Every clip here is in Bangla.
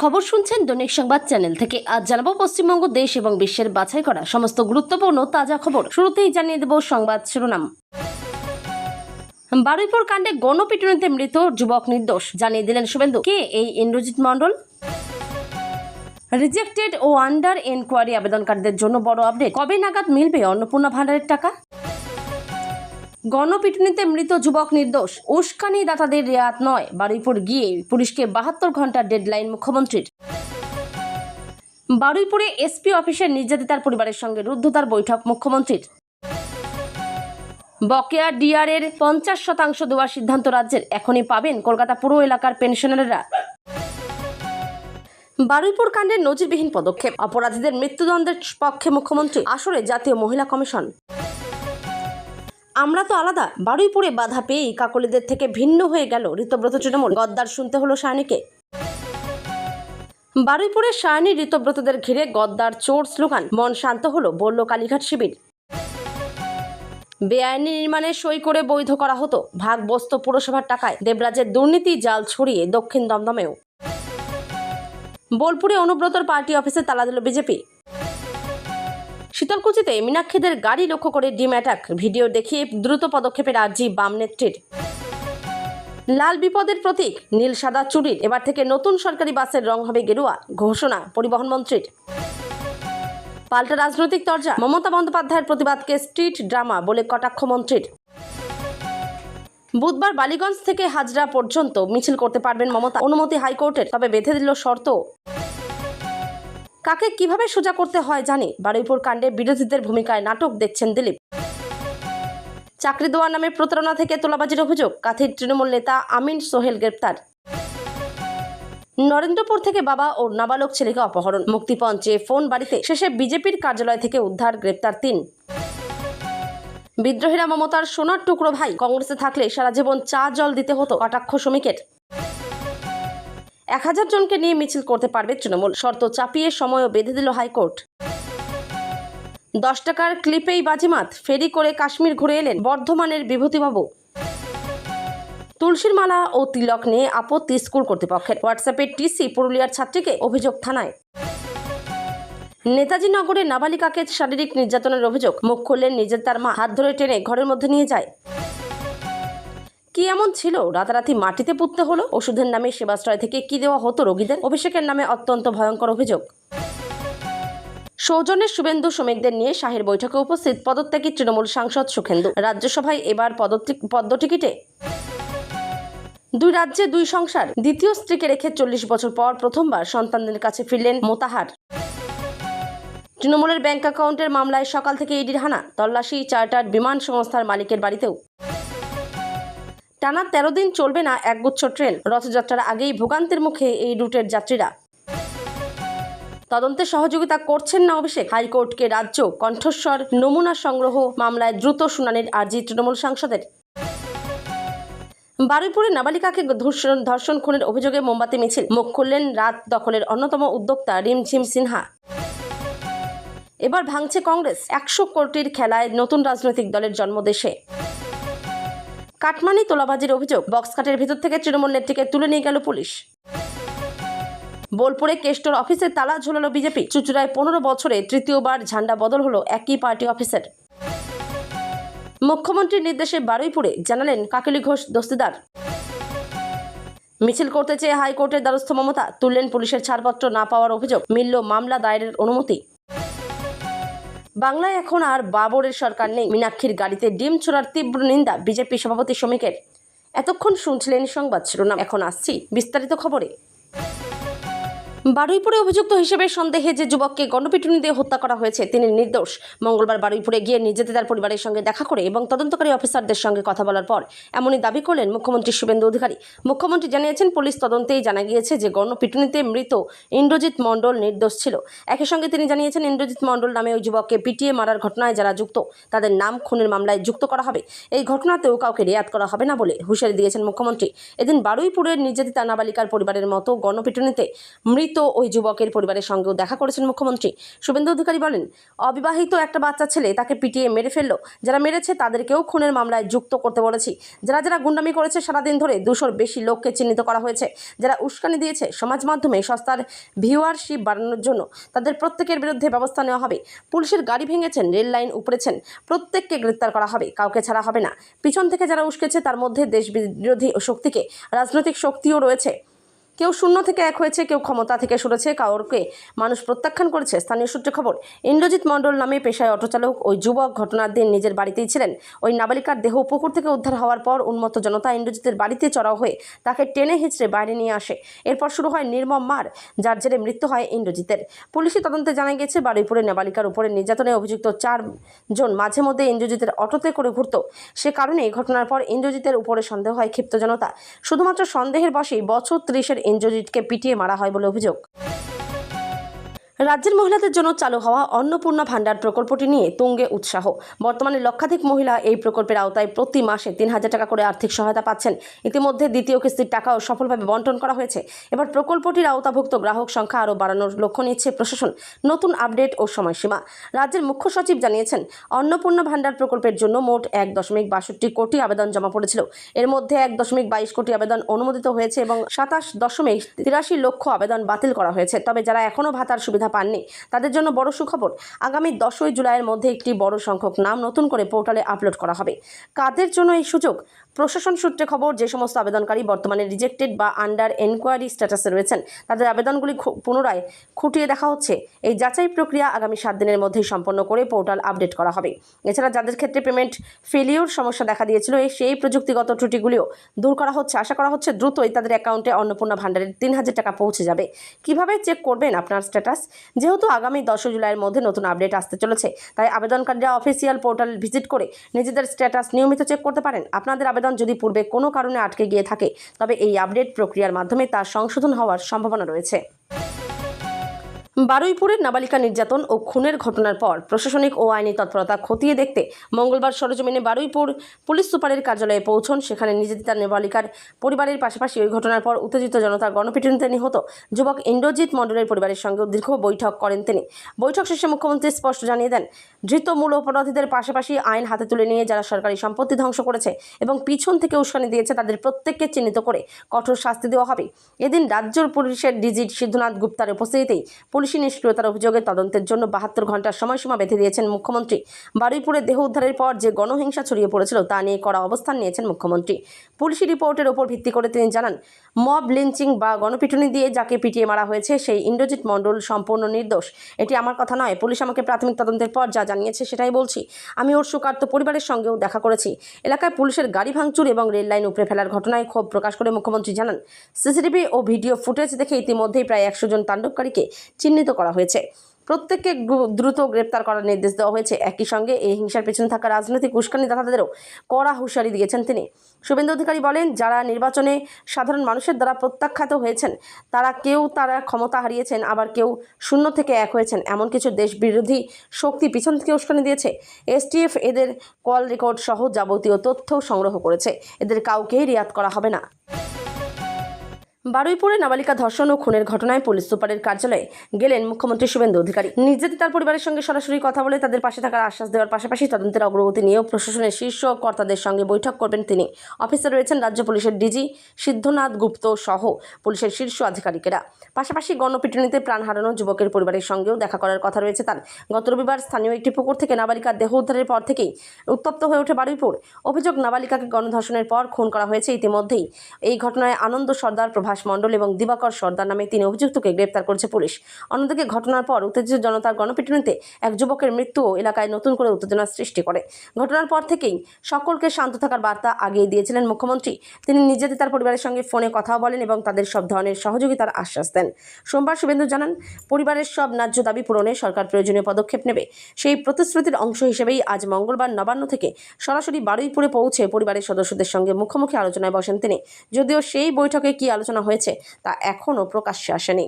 খবর শুনছেন দৈনিক সংবাদ চ্যানেল থেকে। আজ জানাবো পশ্চিমবঙ্গ দেশ এবং বিশ্বের বাছাই করা সমস্ত গুরুত্বপূর্ণ তাজা খবর। শুরুতেই জানিয়ে দেব সংবাদ শিরোনাম। বারুইপুর কাণ্ডে গণপিটুনিতে মৃত যুবক নির্দোষ, জানিয়ে দিলেন শুভেন্দু। কে এই ইন্দ্রজিৎ মণ্ডল? রিজেক্টেড ও আন্ডার এনকোয়ারি আবেদনকারীদের জন্য বড় আপডেট। কবে নাগাদ মিলবে অন্নপূর্ণা ভান্ডারের টাকা? গণপিটুনিতে মৃত যুবক নির্দোষ, উস্কানি দাতাদের রেয়াত নয়। বারুইপুর গিয়ে পুলিশকে 72 ঘন্টার ডেডলাইন মুখ্যমন্ত্রীর। বারুইপুরে এসপি অফিসের নির্যাতিতার পরিবারের সঙ্গে রুদ্ধদ্বার বৈঠক মুখ্যমন্ত্রীর। বকেয়া ডিআর-এর 50% দেওয়ার সিদ্ধান্ত রাজ্যের, এখনই পাবেন কলকাতা পুরো এলাকার পেনশনাররা। বারুইপুর কাণ্ডের নজিরবিহীন পদক্ষেপ, অপরাধীদের মৃত্যুদণ্ডের পক্ষে মুখ্যমন্ত্রী। আসরে জাতীয় মহিলা কমিশন। আমরা তো আলাদা, বারুইপুরে বাধা পেয়েই কাকলিদের থেকে ভিন্ন হয়ে গেল ঋতব্রত তৃণমূল, গদ্দার শুনতে হলো সায়নীকে। বারুইপুরের সায়নী ঋতব্রতদের ঘিরে গদ্দার চোর স্লোগান, মন শান্ত হলো বলল কালীঘাট শিবির। বেআইনি নির্মাণে সই করে বৈধ করা হতো, ভাগ বসত পুরসভার টাকায়। দেবরাজের দুর্নীতি জাল ছড়িয়ে দক্ষিণ দমদমেও। বোলপুরে অনুব্রতর পার্টি অফিসে তালা দিল বিজেপি। শীতলকুচিতে মীনাক্ষীদের গাড়ি লক্ষ্য করে ডিম অ্যাটাক, ভিডিও দেখিয়ে দ্রুত পদক্ষেপের আর্জি বাম নেত্রীর। লাল বিপদের প্রতীক নীল সাদা চুরির, এবার থেকে নতুন সরকারি বাসের রং হবে গেরুয়া, ঘোষণা পরিবহন মন্ত্রীর। পাল্টা রাজনৈতিক তরজা, মমতা বন্দ্যোপাধ্যায়ের প্রতিবাদকে স্ট্রিট ড্রামা বলে কটাক্ষ মন্ত্রীর। বুধবার বালিগঞ্জ থেকে হাজরা পর্যন্ত মিছিল করতে পারবেন মমতা, অনুমতি হাইকোর্টের, তবে বেঁধে দিল শর্ত। কাকে কিভাবে সোজা করতে হয় জানে, বারুইপুর কাণ্ডে বিরোধীদের ভূমিকায় নাটক দেখছেন দিলীপ। চাকরি দেওয়ার নামে প্রতারণা থেকে তোলাবাজির অভিযোগ, কাথির তৃণমূল নেতা আমিন সোহেল গ্রেপ্তার। নরেন্দ্রপুর থেকে বাবা ও নাবালক ছেলেকে অপহরণ, মুক্তিপণ চেয়ে ফোন বাড়িতে, শেষে বিজেপির কার্যালয় থেকে উদ্ধার, গ্রেপ্তার 3। বিদ্রোহীরা মমতার সোনার টুকরো ভাই, কংগ্রেসে থাকলে সারা জীবন চা জল দিতে হতো, কটাক্ষ শ্রমিকের। 1000 জনকে নিয়ে মিছিল করতে পারবে তৃণমূল, শর্ত চাপিয়ে সময়ও বেঁধে দিল হাইকোর্ট। 10 টাকার ক্লিপেই বাজিমাত, ফেরি করে কাশ্মীর ঘুরে এলেন বর্ধমানের বিভূতিবাবু। তুলসীর মালা ও তিলক নিয়ে আপত্তি স্কুল কর্তৃপক্ষের, হোয়াটসঅ্যাপে টিসি পুরুলিয়ার ছাত্রীকে, অভিযোগ থানায়। নেতাজি নগরে নাবালিকাকে শারীরিক নির্যাতনের অভিযোগ, মুখ খুললেন নির্যাতিতার মা, হাত ধরে টেনে ঘরের মধ্যে নিয়ে যায়। কি এমন ছিল রাতারাতি মাটিতে পুঁততে হলো? ওষুধের নামে সেবাশ্রয় থেকে কি দেওয়া হতো রোগীদের? অভিষেকের নামে অত্যন্ত ভয়ঙ্কর অভিযোগ। সৌজন্যে শুভেন্দু শ্রমিকদের নিয়ে শাহের বৈঠকে উপস্থিত পদত্যাগী তৃণমূল সাংসদ সুখেন্দু। রাজ্যসভায় এবার পদ্ম টিকিটে। 2 রাজ্যে 2 সংসার, দ্বিতীয় স্ত্রীকে রেখে 40 বছর পর প্রথমবার সন্তানদের কাছে ফিরলেন মোতাহার। তৃণমূলের ব্যাংক অ্যাকাউন্টের মামলায় সকাল থেকে ইডির হানা, তল্লাশি চার্টার্ড বিমান সংস্থার মালিকের বাড়িতেও। টানা 13 দিন চলবে না একগুচ্ছ ট্রেন, রথযাত্রার আগেই ভোগান্তির মুখে এই রুটের যাত্রীরা। তদন্তে সহযোগিতা করছেন না অভিষেক, হাইকোর্টকে রাজ্য কণ্ঠস্বর, নমুনা সংগ্রহ মামলায় দ্রুত শুনানির আর্জি তৃণমূল সাংসদের। বারুইপুরে নাবালিকাকে ধর্ষণ খুনের অভিযোগে মোমবাতি মিছিল, মুখ খুললেন রাত দখলের অন্যতম উদ্যোক্তা রিমঝিম সিনহা। এবার ভাঙছে কংগ্রেস, 100 কোটির খেলায় নতুন রাজনৈতিক দলের জন্ম দেশে। কাটমানি তোলাবাজির অভিযোগ, বক্সকাটের ভিতর থেকে তৃণমূল নেত্রীকে তুলে নিয়ে গেল পুলিশ। বোলপুরে কেষ্টর অফিসে তালা ঝোলালো বিজেপি, চুচুড়ায় 15 বছরে তৃতীয়বার ঝান্ডা বদল হলো একই পার্টি অফিসের। মুখ্যমন্ত্রীর নির্দেশে বারুইপুরে জানালেন কাকলি ঘোষ দস্তিদার। মিছিল করতে চেয়ে হাইকোর্টের দ্বারস্থ মমতা, তুললেন পুলিশের ছাড়পত্র না পাওয়ার অভিযোগ, মিলল মামলা দায়েরের অনুমতি। বাংলায় এখন আর বাবরের সরকার নেই, মীনাক্ষীর গাড়িতে ডিম ছোড়ার তীব্র নিন্দা বিজেপি সভাপতি শ্রমিকের। এতক্ষণ শুনছিলেন সংবাদ শিরোনাম, এখন আসছি বিস্তারিত খবরে। বারুইপুরে অভিযুক্ত হিসেবে সন্দেহে যে যুবককে গণপিটুনি দিয়ে হত্যা করা হয়েছে তিনি নির্দোষ। মঙ্গলবার বারুইপুরে গিয়ে নির্যাতিতার পরিবারের সঙ্গে দেখা করে এবং তদন্তকারী অফিসারদের সঙ্গে কথা বলার পর এমনই দাবি করলেন মুখ্যমন্ত্রী শুভেন্দু অধিকারী। মুখ্যমন্ত্রী জানিয়েছেন, পুলিশ তদন্তেই জানা গিয়েছে যে গণপিটুনিতে মৃত ইন্দ্রজিৎ মণ্ডল নির্দোষ ছিল। একই সঙ্গে তিনি জানিয়েছেন, ইন্দ্রজিৎ মণ্ডল নামে ওই যুবককে পিটিয়ে মারার ঘটনায় যারা যুক্ত তাদের নাম খুনের মামলায় যুক্ত করা হবে। এই ঘটনাতেও কাউকে রেয়াত করা হবে না বলে হুঁশিয়ারি দিয়েছেন মুখ্যমন্ত্রী। এদিন বারুইপুরের নির্যাতিতা নাবালিকার পরিবারের মতো গণপিটুনিতে মৃত মৃত ওই যুবকের পরিবারের সঙ্গেও দেখা করেছেন মুখ্যমন্ত্রী। শুভেন্দু অধিকারী বলেন, অবিবাহিত একটা বাচ্চা ছেলে তাকে পিটিয়ে মেরে ফেললো, যারা মেরেছে তাদেরকেও খুনের মামলায় যুক্ত করতে বলেছি। যারা গুন্ডামি করেছে সারাদিন ধরে 200-র বেশি লোককে চিহ্নিত করা হয়েছে। যারা উস্কানি দিয়েছে সমাজ মাধ্যমে সস্তার ভিউয়ারশিপ বাড়ানোর জন্য, তাদের প্রত্যেকের বিরুদ্ধে ব্যবস্থা নেওয়া হবে। পুলিশের গাড়ি ভেঙেছেন, রেল লাইন উপড়েছেন, প্রত্যেককে গ্রেপ্তার করা হবে, কাউকে ছাড়া হবে না। পিছন থেকে যারা উস্কেছে তার মধ্যে দেশ বিরোধী শক্তিকে রাজনৈতিক শক্তিও রয়েছে। কেউ শূন্য থেকে এক হয়েছে, কেউ ক্ষমতা থেকে সরেছে, কাউকে মানুষ প্রত্যাখ্যান করেছে। স্থানীয় সূত্রে খবর, ইন্দ্রজিৎ মণ্ডল নামে পেশায় অটোচালক ওই যুবক ঘটনার দিন নিজের বাড়িতেই ছিলেন। ওই নাবালিকার দেহ পুকুর থেকে উদ্ধার হওয়ার পর উন্মত্ত জনতা ইন্দ্রজিতের বাড়িতে চড়াও হয়ে তাকে টেনে হিঁচড়ে বাইরে নিয়ে আসে। এরপর শুরু হয় নির্মম মার, যার জেরে মৃত্যু হয় ইন্দ্রজিতের। পুলিশি তদন্তে জানা গেছে, বারুইপুরে নাবালিকার উপরে নির্যাতনে অভিযুক্ত 4 জন মাঝে মধ্যে ইন্দ্রজিতের অটোতে করে ঘুরত। সে কারণে এই ঘটনার পর ইন্দ্রজিতের উপরে সন্দেহ হয় ক্ষিপ্ত জনতা। শুধুমাত্র সন্দেহের বশেই বছর 30-এর ইন্দ্রজিৎকে পিটিয়ে মারা হয় বলে অভিযোগ। রাজ্যের মহিলাদের জন্য চালু হওয়া অন্নপূর্ণা ভাণ্ডার প্রকল্পটি নিয়ে তুঙ্গে উৎসাহ। বর্তমানে লক্ষাধিক মহিলা এই প্রকল্পের আওতায় প্রতি মাসে 3,000 টাকা করে আর্থিক সহায়তা পাচ্ছেন। ইতিমধ্যে দ্বিতীয় কিস্তির টাকাও সফলভাবে বন্টন করা হয়েছে। এবার প্রকল্পটির আওতাভুক্ত গ্রাহক সংখ্যা আরও বাড়ানোর লক্ষ্য নিচ্ছে প্রশাসন। নতুন আপডেট ও সময়সীমা। রাজ্যের মুখ্য সচিব জানিয়েছেন, অন্নপূর্ণা ভাণ্ডার প্রকল্পের জন্য মোট 1.62 কোটি আবেদন জমা পড়েছিল। এর মধ্যে 1.22 কোটি আবেদন অনুমোদিত হয়েছে এবং 27.83 লক্ষ আবেদন বাতিল করা হয়েছে। তবে যারা এখনও ভাতার সুবিধা পাননি তাদের জন্য বড় সুখবর, আগামী 10ই জুলাইয়ের মধ্যে একটি বড় সংখ্যক নাম নতুন করে পোর্টালে আপলোড করা হবে। কাদের জন্য এই সুযোগ? প্রশাসন সূত্রে খবর, যে সমস্ত আবেদনকারী বর্তমানে রিজেক্টেড বা আন্ডার এনকোয়ারি স্ট্যাটাসে রয়েছেন তাদের আবেদনগুলি পুনরায় খুঁটিয়ে দেখা হচ্ছে। এই যাচাই প্রক্রিয়া আগামী 7 দিনের মধ্যেই সম্পন্ন করে পোর্টাল আপডেট করা হবে। এছাড়া যাদের ক্ষেত্রে পেমেন্ট ফেলিওর সমস্যা দেখা দিয়েছিল, সেই প্রযুক্তিগত ত্রুটিগুলিও দূর করা হচ্ছে। আশা করা হচ্ছে দ্রুতই তাদের অ্যাকাউন্টে অন্নপূর্ণা ভাণ্ডারের 3,000 টাকা পৌঁছে যাবে। কিভাবে চেক করবেন আপনার স্ট্যাটাস? যেহেতু আগামী 10 জুলাইয়ের মধ্যে নতুন আপডেট আসতে চলেছে, তাই আবেদনকারীরা অফিসিয়াল পোর্টাল ভিজিট করে নিজেদের স্ট্যাটাস নিয়মিত চেক করতে পারেন। আপনাদের আবেদন যদি পূর্বে কোনো কারণে আটকে গিয়ে থাকে, তবে এই আপডেট প্রক্রিয়ার মাধ্যমে তার সংশোধন হওয়ার সম্ভাবনা রয়েছে। বারুইপুরের নাবালিকা নির্যাতন ও খুনের ঘটনার পর প্রশাসনিক ও আইনি তৎপরতা খতিয়ে দেখতে মঙ্গলবার সরেজমিনে বারুইপুর পুলিশ সুপারের কার্যালয়ে পৌঁছন। সেখানে নির্যাতিতা নাবালিকার পরিবারের পাশাপাশি ওই ঘটনার পর উত্তেজিত জনতার গণপিটুনিতে নিহত যুবক ইন্দ্রজিৎ মণ্ডলের পরিবারের সঙ্গেও দীর্ঘ বৈঠক করেন তিনি। বৈঠক শেষে মুখ্যমন্ত্রী স্পষ্ট জানিয়ে দেন, ধৃত মূল অপরাধীদের পাশাপাশি আইন হাতে তুলে নিয়ে যারা সরকারি সম্পত্তি ধ্বংস করেছে এবং পিছন থেকে উস্কানি দিয়েছে তাদের প্রত্যেককে চিহ্নিত করে কঠোর শাস্তি দেওয়া হবে। এদিন রাজ্য পুলিশের ডিজি সিদ্ধনাথ গুপ্তার উপস্থিতিতেই পুলিশি নিষ্ক্রিয়তার অভিযোগে তদন্তের জন্য 72 ঘন্টার সময়সীমা বেঁধে দিয়েছেন মুখ্যমন্ত্রী। বারুইপুরে দেহ উদ্ধারের পর যে গণহিংসা ছড়িয়ে পড়েছিল তা নিয়ে কড়া অবস্থান নিয়েছেন মুখ্যমন্ত্রী। পুলিশি রিপোর্টের ওপর ভিত্তি করে তিনি জানান, মব লিঞ্চিং বা গণপিটুনি দিয়ে যাকে পিটিয়ে মারা হয়েছে সেই ইন্দ্রজিৎ মণ্ডল সম্পূর্ণ নির্দোষ। এটি আমার কথা নয়, পুলিশ আমাকে প্রাথমিক তদন্তের পর যা জানিয়েছে সেটাই বলছি। আমি ওর শোকার্ত পরিবারের সঙ্গেও দেখা করেছি। এলাকায় পুলিশের গাড়ি ভাঙচুর এবং রেল লাইন উপড়ে ফেলার ঘটনায় ক্ষোভ প্রকাশ করে মুখ্যমন্ত্রী জানান, সিসিটিভি ও ভিডিও ফুটেজ দেখে ইতিমধ্যেই প্রায় 100 জন তাণ্ডবকারীকে চিহ্নিত করা হয়েছে। প্রত্যেককে দ্রুত গ্রেপ্তার করার নির্দেশ দেওয়া হয়েছে। একই সঙ্গে এই হিংসার পেছনে থাকা রাজনৈতিক উস্কানিদাতাদেরও কড়া হুঁশিয়ারি দিয়েছেন তিনি। শুভেন্দু অধিকারী বলেন, যারা নির্বাচনে সাধারণ মানুষের দ্বারা প্রত্যাখ্যাত হয়েছেন তারা ক্ষমতা হারিয়েছেন, আবার কেউ শূন্য থেকে এক হয়েছেন। এমন কিছু দেশ বিরোধী শক্তি পিছন থেকে উস্কানি দিয়েছে। এসটিএফ এদের কল রেকর্ড সহ যাবতীয় তথ্য সংগ্রহ করেছে। এদের কাউকেই রিয়াত করা হবে না। বারুইপুরে নাবালিকা ধর্ষণ ও খুনের ঘটনায় পুলিশ সুপারের কার্যালয়ে গেলেন মুখ্যমন্ত্রী শুভেন্দু অধিকারী। নির্যাতিতার পরিবারের সঙ্গে সরাসরি কথা বলে তাদের পাশে থাকার আশ্বাস দেওয়ার পাশাপাশি তদন্তের অগ্রগতি নিয়েও প্রশাসনের শীর্ষ কর্তাদের সঙ্গে বৈঠক করবেন তিনি। অফিসে রয়েছেন রাজ্য পুলিশের ডিজি সিদ্ধনাথ গুপ্ত সহ পুলিশের শীর্ষ আধিকারিকেরা। পাশাপাশি গণপিটুনিতে প্রাণ হারানো যুবকের পরিবারের সঙ্গেও দেখা করার কথা রয়েছে তার। গত রবিবার স্থানীয় একটি পুকুর থেকে নাবালিকার দেহ উদ্ধারের পর থেকেই উত্তপ্ত হয়ে ওঠে বারুইপুর। অভিযোগ, নাবালিকাকে গণধর্ষণের পর খুন করা হয়েছে। ইতিমধ্যেই এই ঘটনায় আনন্দ সর্দার, প্রভাস মণ্ডল এবং দিবাকর সর্দার নামে 3 অভিযুক্তকে গ্রেপ্তার করেছে পুলিশ। অন্যদিকে ঘটনার পর উত্তেজিত জনতার গণপিটুনিতে এক যুবকের মৃত্যুও এলাকায় নতুন করে উত্তেজনার সৃষ্টি করে। ঘটনার পর থেকেই সকলকে শান্ত থাকার বার্তা আগিয়ে দিয়েছিলেন মুখ্যমন্ত্রী। তিনি নির্যাতিতার পরিবারের সঙ্গে ফোনে কথাও বলেন এবং তাদের সব ধরনের সহযোগিতার আশ্বাস দেন। সোমবার শুভেন্দু জানান, পরিবারের সব ন্যায্য দাবি পূরণে সরকার প্রয়োজনীয় পদক্ষেপ নেবে। সেই প্রতিশ্রুতির অংশ হিসেবেই আজ মঙ্গলবার নবান্ন থেকে সরাসরি বারুইপুরে পৌঁছে পরিবারের সদস্যদের সঙ্গে মুখোমুখি আলোচনায় বসেন তিনি। যদিও সেই বৈঠকে কী আলোচনা হয়েছে তা এখনও প্রকাশ্যে আসেনি।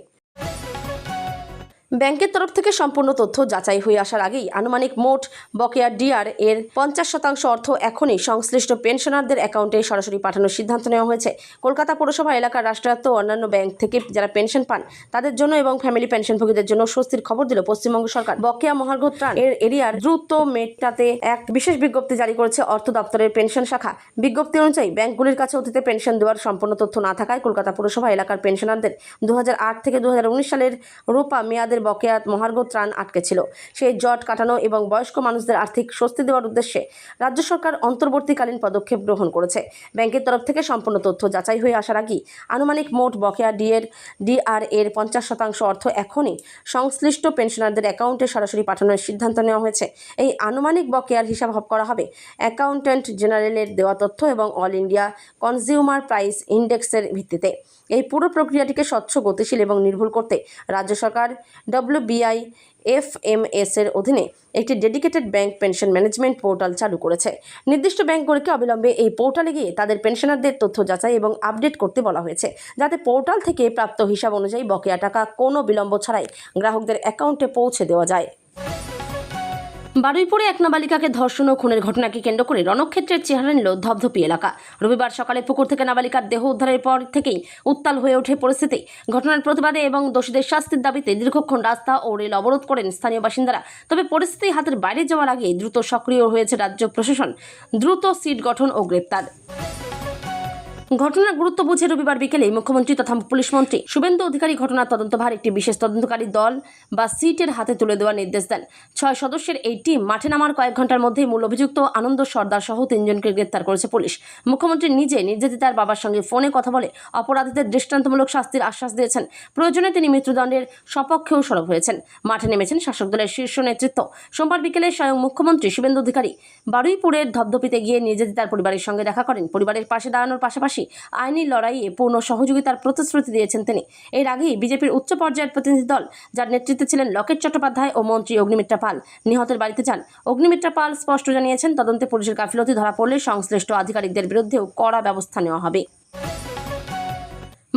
ব্যাংকের তরফ থেকে সম্পূর্ণ তথ্য যাচাই হয়ে আসার আগেই আনুমানিক মোট বকেয়া ডিআর এর 50% অর্থ এখনই সংশ্লিষ্ট পেনশনারদের অ্যাকাউন্টে সরাসরি পাঠানোর সিদ্ধান্ত নেওয়া হয়েছে। কলকাতা পৌরসভা এলাকার রাষ্ট্রায়ত্ত অন্যান্য ব্যাংক থেকে যারা পেনশন পান তাদের জন্য এবং ফ্যামিলি পেনশনভোগীদের জন্য স্বস্তির খবর দিল পশ্চিমবঙ্গ সরকার। বকেয়া মহার্ঘ ত্রাণ এর এরিয়ার দ্রুত মেটাতে এক বিশেষ বিজ্ঞপ্তি জারি করেছে অর্থ দপ্তরের পেনশন শাখা। বিজ্ঞপ্তি অনুযায়ী ব্যাংকগুলির কাছে অতীতে পেনশন দেওয়ার সম্পূর্ণ তথ্য না থাকায় কলকাতা পৌরসভা এলাকার পেনশনারদের 2008 থেকে 2019 সালের রূপা মেয়াদের বকেয়া মহার্ঘ ত্রাণ আটকে ছিল। সেই জট কাটানো এবং বয়স্ক মানুষদের আর্থিক স্বস্তি দেওয়ার উদ্দেশ্যে রাজ্য সরকার অন্তর্বর্তীকালীন পদক্ষেপ গ্রহণ করেছে। ব্যাংকের তরফ থেকে সম্পূর্ণ তথ্য যাচাই হয়ে আসার আগেই আনুমানিক মোট বকেয়া ডিআর এর 50% অর্থ এখনই সংশ্লিষ্ট পেনশনারদের অ্যাকাউন্টে সরাসরি পাঠানোর সিদ্ধান্ত নেওয়া হয়েছে। এই আনুমানিক বকেয়ার হিসাব করা হবে অ্যাকাউন্ট্যান্ট জেনারেলের দেওয়া তথ্য এবং অল ইন্ডিয়া কনজিউমার প্রাইস ইন্ডেক্সের ভিত্তিতে। এই পুরো প্রক্রিয়াটিকে স্বচ্ছ, গতিশীল এবং নির্ভুল করতে রাজ্য সরকার WBIFMS এর অধীনে একটি dedicated bank pension management portal চালু করেছে। নির্দিষ্ট ব্যাংকগুলিকে অবিলম্বে এই পোর্টালে গিয়ে তাদের পেনশনারদের তথ্য যাচাই এবং আপডেট করতে বলা হয়েছে, যাতে পোর্টাল থেকে প্রাপ্ত হিসাব অনুযায়ী বকেয়া টাকা কোনো বিলম্ব ছাড়াই গ্রাহকদের অ্যাকাউন্টে পৌঁছে দেওয়া যায়। বারুইপুরে এক নাবালিকাকে ধর্ষণ ও খুনের ঘটনাকে কেন্দ্র করে রণক্ষেত্রের চেহারা নিল ধপধপি এলাকা। রবিবার সকালে পুকুর থেকে নাবালিকার দেহ উদ্ধারের পর থেকেই উত্তাল হয়ে ওঠে পরিস্থিতি। ঘটনার প্রতিবাদে এবং দোষীদের শাস্তির দাবিতে দীর্ঘক্ষণ রাস্তা ও রেল অবরোধ করেন স্থানীয় বাসিন্দারা। তবে পরিস্থিতি হাতের বাইরে যাওয়ার আগে দ্রুত সক্রিয় হয়েছে রাজ্য প্রশাসন, দ্রুত সিট গঠন ও গ্রেপ্তার। ঘটনার গুরুত্ব বুঝে রবিবার বিকেলে মুখ্যমন্ত্রী তথা পুলিশ মন্ত্রী শুভেন্দু অধিকারী ঘটনার তদন্তভার একটি বিশেষ তদন্তকারী দল বা সিটের হাতে তুলে দেওয়ার নির্দেশ দেন। 6 সদস্যের এই টিম মাঠে নামার কয়েক ঘন্টার মধ্যেই মূল অভিযুক্ত আনন্দ সর্দার সহ 3 জনকে গ্রেপ্তার করেছে পুলিশ। মুখ্যমন্ত্রী নিজে নির্যাতিতার বাবার সঙ্গে ফোনে কথা বলে অপরাধীদের দৃষ্টান্তমূলক শাস্তির আশ্বাস দিয়েছেন। প্রয়োজনে তিনি মৃত্যুদণ্ডের সপক্ষেও সরব হয়েছেন। মাঠে নেমেছেন শাসক দলের শীর্ষ নেতৃত্ব। সোমবার বিকেলে স্বয়ং মুখ্যমন্ত্রী শুভেন্দু অধিকারী বারুইপুরের ধপধপিতে গিয়ে নির্যাতিতার পরিবারের সঙ্গে দেখা করেন। পরিবারের পাশে দাঁড়ানোর পাশাপাশি আইনি লড়াইয়ে পূর্ণ সহযোগিতার প্রতিশ্রুতি দিয়েছেন তিনি। এর আগেই বিজেপির উচ্চ পর্যায়ের প্রতিনিধি দল, যার নেতৃত্বে ছিলেন লকেট চট্টোপাধ্যায় ও মন্ত্রী অগ্নিমিত্রা পাল, নিহতের বাড়িতে যান। অগ্নিমিত্রা পাল স্পষ্ট জানিয়েছেন, তদন্তে পুলিশের গাফিলতি ধরা পড়লে সংশ্লিষ্ট আধিকারিকদের বিরুদ্ধেও কড়া ব্যবস্থা নেওয়া হবে।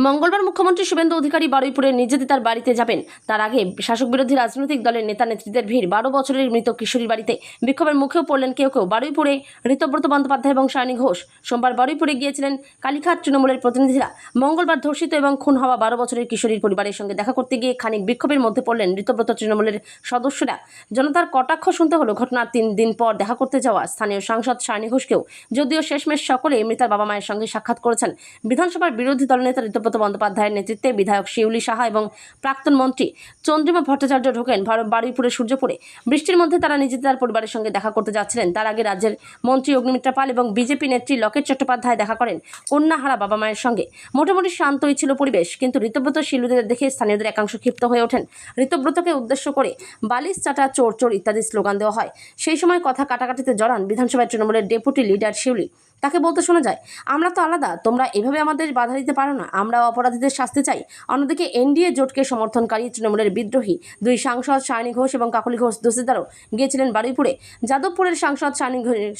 মঙ্গলবার মুখ্যমন্ত্রী শুভেন্দু অধিকারী বারুইপুরের নির্যাতিতার বাড়িতে যাবেন। তার আগে শাসক বিরোধী রাজনৈতিক দলের নেতা নেত্রীদের ভিড় 12 বছরের মৃত কিশোরীর বাড়িতে। বিক্ষোভের মুখেও পড়লেন কেউ কেউ। বারুইপুরে ঋতব্রত বন্দ্যোপাধ্যায় এবং সায়নী ঘোষ সোমবার বারুইপুরে গিয়েছিলেন কালীঘাট তৃণমূলের প্রতিনিধিরা। মঙ্গলবার ধর্ষিত এবং খুন হওয়া 12 বছরের কিশোরীর পরিবারের সঙ্গে দেখা করতে গিয়ে খানিক বিক্ষোভের মধ্যে পড়লেন ঋতব্রত তৃণমূলের সদস্যরা। জনতার কটাক্ষ শুনতে হলো ঘটনার 3 দিন পর দেখা করতে যাওয়া স্থানীয় সাংসদ সায়নী ঘোষকেও। যদিও শেষমেশ সকলে মৃতার বাবা মায়ের সঙ্গে সাক্ষাৎ করেছেন। বিধানসভার বিরোধী দলনেতা ঋতব্রত বন্দ্যোপাধ্যায়ের নেতৃত্বে বিধায়ক শিউলি সাহা এবং প্রাক্তন মন্ত্রী চন্দ্রিমা ভট্টাচার্য ঢোকেন বারুইপুরের সূর্যপুরে। বৃষ্টির মধ্যে তারা নিজেদের পরিবারের সঙ্গে দেখা করতে যাচ্ছিলেন। তার আগে রাজ্যের মন্ত্রী অগ্নিমিত্রা পাল এবং বিজেপি নেত্রী লকেট চট্টোপাধ্যায় দেখা করেন কন্যাহারা বাবা মায়ের সঙ্গে। মোটামুটি শান্তই ছিল পরিবেশ, কিন্তু ঋতব্রত শিলুদের দেখে স্থানীয়দের একাংশ ক্ষিপ্ত হয়ে ওঠেন। ঋতব্রতকে উদ্দেশ্য করে বালিশ চাটা, চোর চোর ইত্যাদি স্লোগান দেওয়া হয়। সেই সময় কথা কাটাকাটিতে জড়ান বিধানসভায় তৃণমূলের ডেপুটি লিডার শিউলি। তাকে বলতে শোনা যায়, আমরা তো আলাদা, তোমরা এভাবে আমাদের বাধা দিতে পারো না, আমরা অপরাধীদের শাস্তি চাই। অন্যদিকে এনডিএ জোটকে সমর্থনকারী তৃণমূলের বিদ্রোহী 2 সাংসদ সায়নী ঘোষ এবং কাকলি ঘোষ দোষীদারও গিয়েছিলেন বারুইপুরে। যাদবপুরের সাংসদ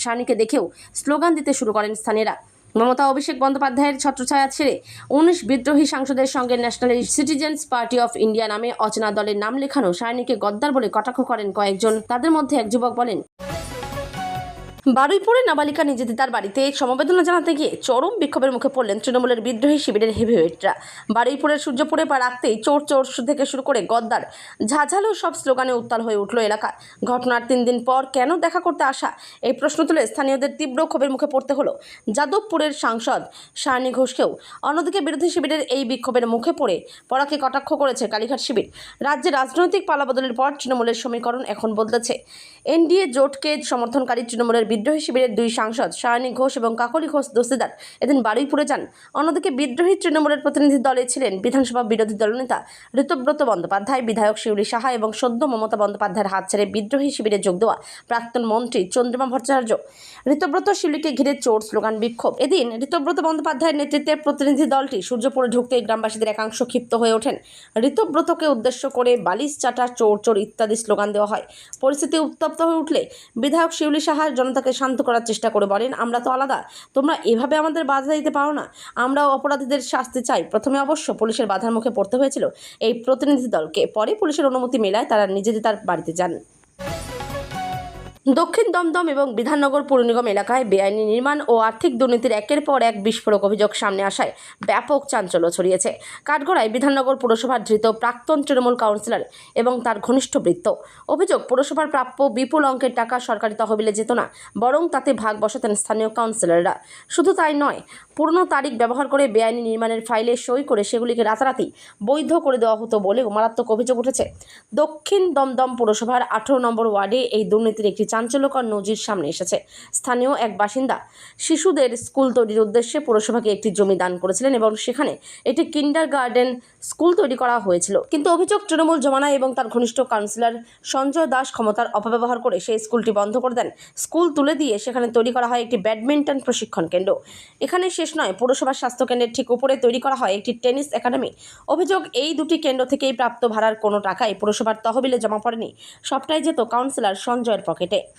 সায়নীকে দেখেও স্লোগান দিতে শুরু করেন স্থানীয়রা। মমতা অভিষেক বন্দ্যোপাধ্যায়ের ছত্রছায়া ছেড়ে 19 বিদ্রোহী সাংসদের সঙ্গে national citizens party of India নামে অচেনা দলের নাম লেখানো সায়নীকে গদ্দার বলে কটাক্ষ করেন কয়েকজন। তাদের মধ্যে এক যুবক বলেন, বারুইপুরে নাবালিকা নির্যাতিতার বাড়িতে সমবেদনা জানাতে গিয়ে চরম বিক্ষোভের মুখে পড়লেন তৃণমূলের বিদ্রোহী শিবিরের হেভিওয়েটরা। বারুইপুরের সূর্যপুরে পা রাখতেই চোর চোর থেকে শুরু করে গদ্দার, ঝাঝালো সব স্লোগানে উত্তাল হয়ে উঠল এলাকা। ঘটনার 3 দিন পর কেন দেখা করতে আসা, এই প্রশ্ন তুলে স্থানীয়দের তীব্র ক্ষোভের মুখে পড়তে হলো যাদবপুরের সাংসদ সায়নী ঘোষকেও। অন্যদিকে বিরোধী শিবিরের এই বিক্ষোভের মুখে পড়াকে কটাক্ষ করেছে কালীঘাট শিবির। রাজ্যে রাজনৈতিক পালাবদলের পর তৃণমূলের সমীকরণ এখন বদলেছে। এনডিএ জোটকে সমর্থনকারী তৃণমূলের বিদ্রোহী শিবিরের 2 সাংসদ সায়নী ঘোষ এবং কাকলি ঘোষ দোষীদার এদিন বারুইপুরে যান। অন্যদিকে বিদ্রোহী তৃণমূলের প্রতিনিধি দলে ছিলেন বিধানসভা বিরোধী দলনেতা ঋতব্রত বন্দ্যোপাধ্যায়, বিধায়ক শিউলি সাহা এবং সদ্য মমতা বন্দ্যোপাধ্যায়ের হাত ছেড়ে বিদ্রোহী শিবিরে যোগ দেওয়া প্রাক্তন মন্ত্রী চন্দ্রিমা ভট্টাচার্য। ঋতব্রত শিউলিকে ঘিরে চোর স্লোগান বিক্ষোভ। এদিন ঋতব্রত বন্দ্যোপাধ্যায়ের নেতৃত্বে প্রতিনিধি দলটি সূর্যপুরে ঢুকতেই গ্রামবাসীদের একাংশ ক্ষিপ্ত হয়ে ওঠেন। ঋতব্রতকে উদ্দেশ্য করে বালিশ চাটা, চোর চোর ইত্যাদি স্লোগান দেওয়া হয়। পরিস্থিতি উত্তপ্ত হয়ে উঠলে বিধায়ক শিউলি সাহা জনতাকে তাকে শান্ত করার চেষ্টা করে বলেন, আমরা তো আলাদা, তোমরা এভাবে আমাদের বাধা দিতে পারো না, আমরাও অপরাধীদের শাস্তি চাই। প্রথমে অবশ্য পুলিশের বাধার মুখে পড়তে হয়েছিল এই প্রতিনিধি দলকে, পরে পুলিশের অনুমতি মেলায় তারা নিজেদের তার বাড়িতে যান। দক্ষিণ দমদম এবং বিধাননগর পৌর নিগম এলাকায় বেআইনি নির্মাণ ও আর্থিক দুর্নীতির একের পর এক বিস্ফোরক অভিযোগ সামনে আসায় ব্যাপক চাঞ্চল্য ছড়িয়েছে। কাঠগড়ায় বিধাননগর পুরসভার ধৃত প্রাক্তন তৃণমূল কাউন্সিলর এবং তার ঘনিষ্ঠ বৃত্ত। অভিযোগ, পুরসভার প্রাপ্য বিপুল অঙ্কের টাকা সরকারি তহবিলে যেত না, বরং তাতে ভাগ বসাতেন স্থানীয় কাউন্সিলররা। শুধু তাই নয়, পুরনো তারিখ ব্যবহার করে বেআইনি নির্মাণের ফাইলে সই করে সেগুলিকে রাতারাতি বৈধ করে দেওয়া হতো বলেও মারাত্মক অভিযোগ উঠেছে। দক্ষিণ দমদম পুরসভার 18 নম্বর ওয়ার্ডে এই দুর্নীতির একটি চাঞ্চল্যকর নজির সামনে এসেছে। স্থানীয় এক বাসিন্দা শিশুদের স্কুল তৈরির উদ্দেশ্যে পুরসভাকে একটি জমি দান করেছিলেন এবং সেখানে একটি কিন্ডারগার্টেন স্কুল তৈরি করা হয়েছিল। কিন্তু অভিযোগ, তৃণমূল জমানা এবং তার ঘনিষ্ঠ কাউন্সিলর সঞ্জয় দাস ক্ষমতার অপব্যবহার করে সেই স্কুলটি বন্ধ করে দেন। স্কুল তুলে দিয়ে সেখানে তৈরি করা হয় একটি ব্যাডমিন্টন প্রশিক্ষণ কেন্দ্র। এখানে শেষ নয়, পুরসভার স্বাস্থ্যকেন্দ্রের ঠিক উপরে তৈরি করা হয় একটি টেনিস একাডেমি। অভিযোগ, এই দুটি কেন্দ্র থেকেই প্রাপ্ত ভাড়ার কোনো টাকাই পুরসভার তহবিলে জমা পড়েনি, সবটাই যেত কাউন্সিলর সঞ্জয়ের পকেটে।